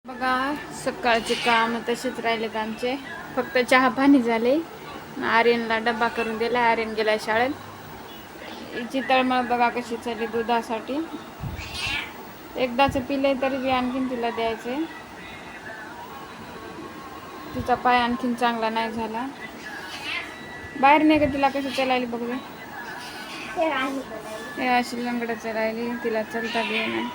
बघा सकाळचे काम तसेच राहिलेत आमचे. फक्त चहा पाणी झाले. आर्यनला डब्बा करून दिला. आर्यन गेला शाळेत. हिची तळमळ बघा कशी चालली दुधासाठी. एकदाच पिले तरी बी आणखीन तिला द्यायचे. तिचा पाय आणखीन चांगला नाही झाला. बाहेर नाही का तिला कशी चालायली बघ. हे अशी लंगडं चालायली. तिला चलता बी नाही.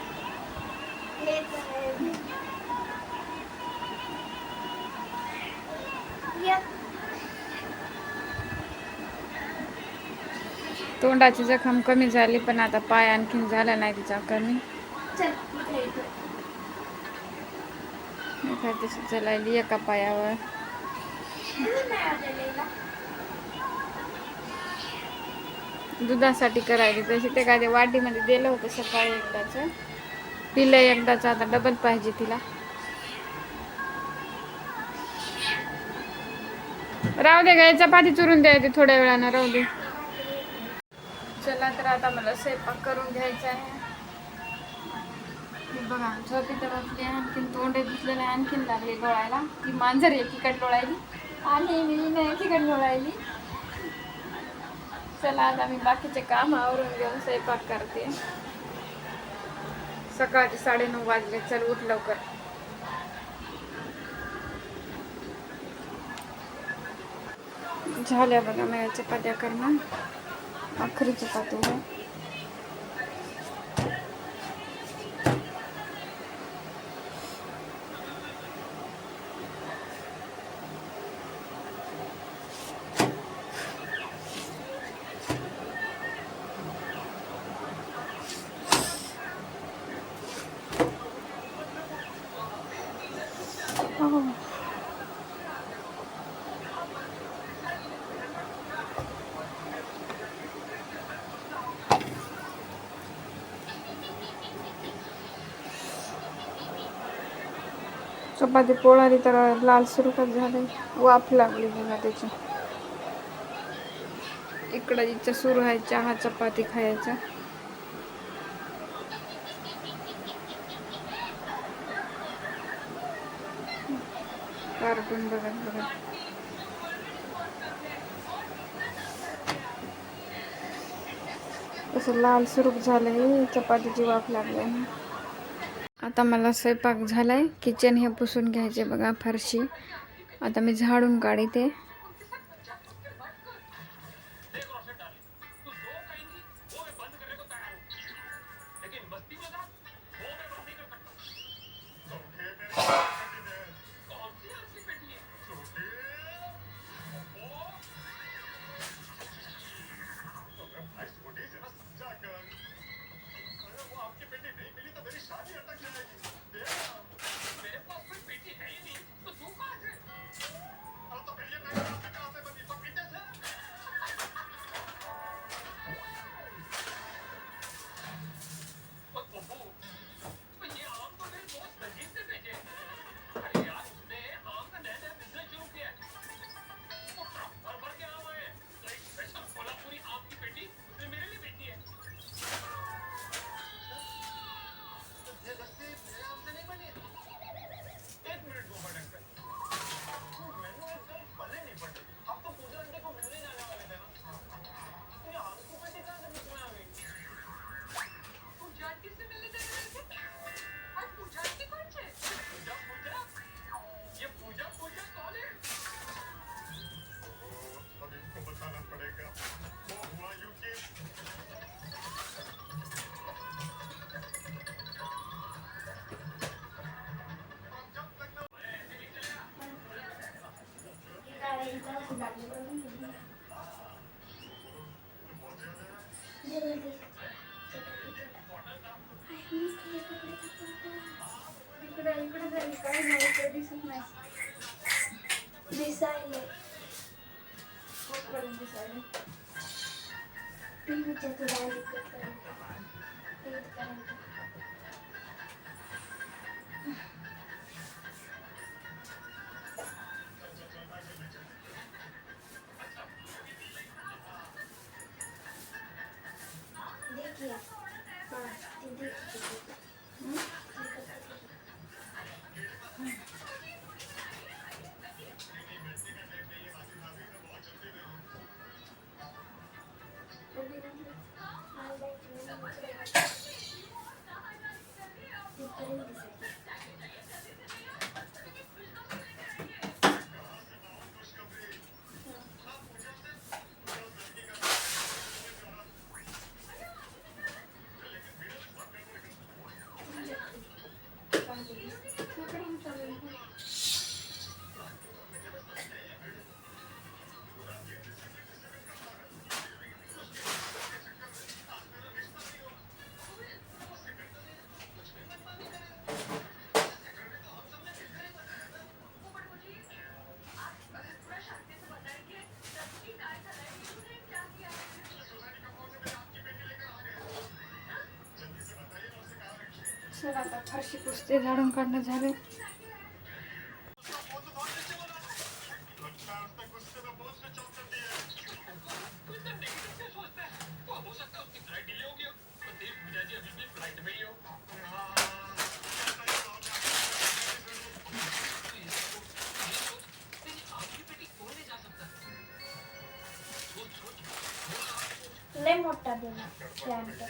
तोंडाची जखम कमी झाली पण आता पाय आणखीन झाला नाही तिचा कमी. तशी चालायली एका पायावर. दुधासाठी करायली तशी ते काय वाटीमध्ये दिलं होतं सकाळी एकदाच. पिलं एकदाच आता डबल पाहिजे तिला. राहू दे गा चपाती चुरून द्यायची थोड्या वेळानं राहू दे. चला तर आता मला स्वयंपाक करून घ्यायचा आहे. बघा झोपी तर बसली. आणखीन तोंड धुतलेलं आहे. आणखीन लागली डोळायला. ती मांजर एकीकडे डोळायली आणि मी नाही एकीकडे डोळायली. चला आता मी बाकीचे काम आवरून घेऊन स्वयंपाक करते. सकाळचे 9:30 वाजले. चल उठ लवकर. झाल्या बघा माझ्या चपात्या करणं. आखरी चपाती आहे. चपाती पोळाली तर लाल सुरखत झाले. वाफ लागली बघा त्याची. इकडं इच्छा सुरू आहे चहा चपाती खायचा. कार्टून बघत बघत. असं लाल सुरूप झालंय. चपातीची वाफ लागली. आता मला स्वयंपाक झालाय. किचन हे पुसून घ्यायचे बघा फरशी. आता मी झाडून काढते. चला आता फरशी पुसते, झाडून काढणं झालं. लय मोठा देना प्लांट.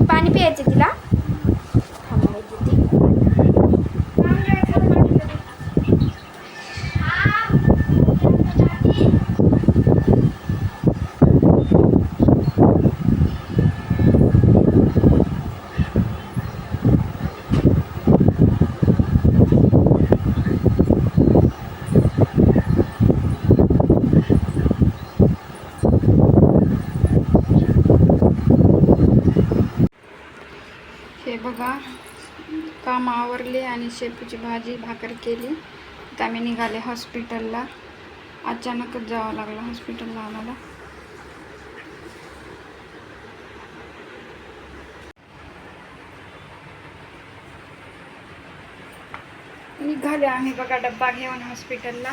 पाणी प्यायचं तिला. हे बघा, काम आवरले आणि शेपूची भाजी भाकर केली. तर आम्ही निघाले हॉस्पिटलला. अचानकच जावं लागलं हॉस्पिटलला आम्हाला. निघाले आम्ही बघा डब्बा घेऊन हॉस्पिटलला.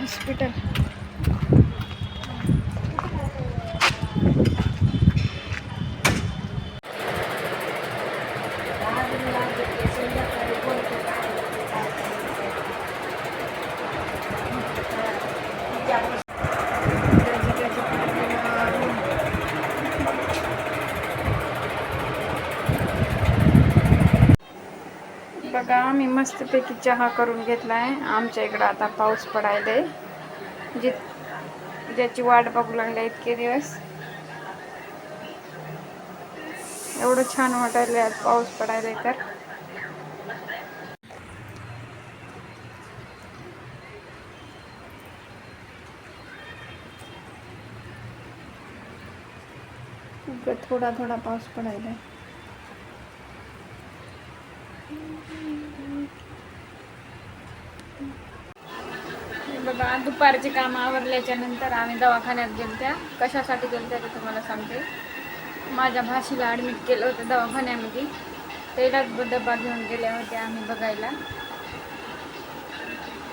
हॉस्पिटल. बघा मी मस्तपैकी चहा करून घेतला आहे. आमच्या इकडं आता पाऊस पडायला ज्याची वाट बघू लागल्या इतके दिवस. एवढं छान वाटायला आज पाऊस पडायला तर. थोडा थोडा पाऊस पडायला. बघा दुपारची कामं आवरल्याच्या नंतर आम्ही दवाखान्यात गेलत्या. कशासाठी गेलत्या ते तुम्हाला सांगते. माझ्या भाषीला ॲडमिट केलं होतं दवाखान्यामध्ये. त्यालाच डबा घेऊन गेल्या होत्या आम्ही बघायला.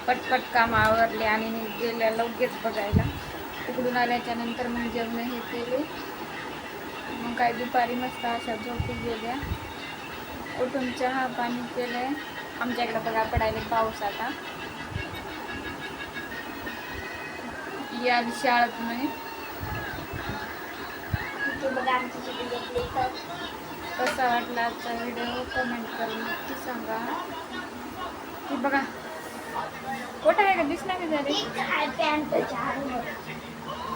पटपट कामं आवरले आणि गेल्या लगेच बघायला. तिकडून आल्याच्या नंतर मग जेवण हे केले. मग काय दुपारी मस्त अशा झोपी गेल्या. उठून चहा पाणी केलंय. आमच्या इकडं बघा पडायला पाऊस आता. या शाळेत म्हणे कसा वाटला आजचा व्हिडिओ कमेंट करून नक्की सांगा. की बघा कुठं आहे का दिसणार का झाले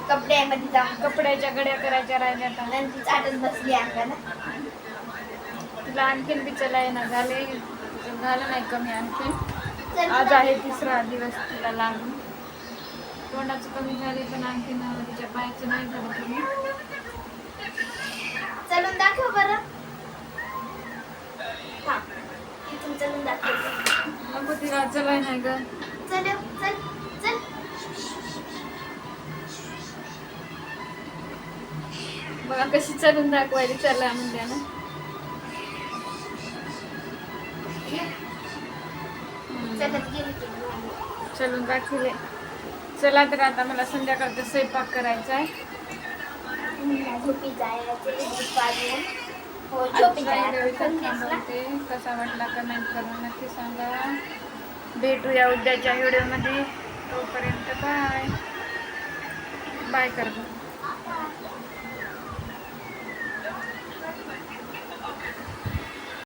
कपड्यामध्ये जाऊन कपड्याच्या गड्या करायच्या राहिल्या आता. नंतर चाटत बसली अंगाला. तिला आणखीन बिचायला आहे ना झाले झालं नाही कमी आणखीन. आज आहे तिसरा दिवस तिला लागून. तोंडाचं कमी झाले पण आणखीन तिच्या पायाचं नाही झालं कमी. चलून दाखव बरं. हा इथून चलून दाखव. नको तिला चलाय नाही ग. चल चल चल. बघा कशी चलून दाखवायली चला म्हणजे ना. चलत गेली की चलून दाखवले. चला तर आता मला संध्याकाळचा स्वयंपाक करायचा आहे. झोपी जायचे दुपारी. हो आजचा झोपी व्हिडिओ इथं जायला. थांबवते. कसा वाटला कमेंट करून नक्की सांगा. भेटूया उद्याच्या व्हिडिओमध्ये. तोपर्यंत बाय बाय कर.